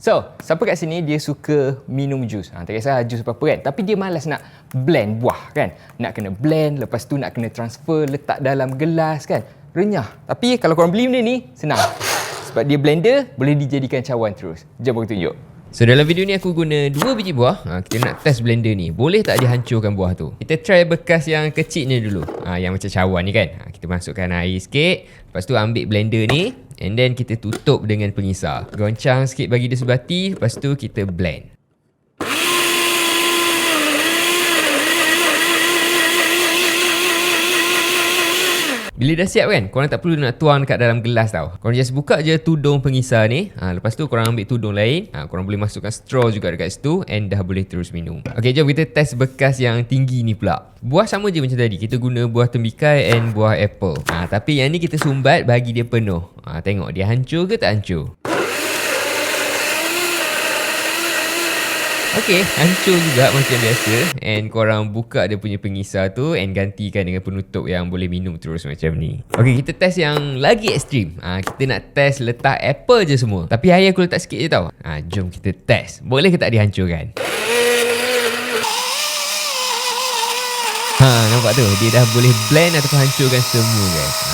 So, siapa kat sini dia suka minum jus? Tak kisah jus apa-apa kan. Tapi dia malas nak blend buah kan. Nak kena blend, lepas tu nak kena transfer, letak dalam gelas kan. Renyah. Tapi kalau korang beli benda ni, senang. Sebab dia blender, boleh dijadikan cawan terus. Jom aku tunjuk. So dalam video ni aku guna 2 biji buah. Kita nak test blender ni. Boleh tak dihancurkan buah tu? Kita try bekas yang kecil ni dulu. Yang macam cawan ni kan. Kita masukkan air sikit. Lepas tu ambil blender ni. And then kita tutup dengan pengisar. Goncang sikit bagi dia sebati. Lepas tu kita blend. Bila dah siap kan, korang tak perlu nak tuang dekat dalam gelas tau. Korang just buka je tudung pengisar ni. Lepas tu korang ambil tudung lain. Korang boleh masukkan straw juga dekat situ. And dah boleh terus minum. Okay, jom kita test bekas yang tinggi ni pula. Buah sama je macam tadi. Kita guna buah tembikai and buah apple. Tapi yang ni kita sumbat bagi dia penuh. Tengok dia hancur ke tak hancur. Okay, hancur juga macam biasa. And korang buka dia punya pengisar tu and gantikan dengan penutup yang boleh minum terus macam ni. Okay, kita test yang lagi ekstrim. Kita nak test letak apple je semua. Tapi air aku letak sikit je tau. Jom kita test. Boleh ke tak dihancurkan? Nampak tu? Dia dah boleh blend ataupun hancurkan semua guys.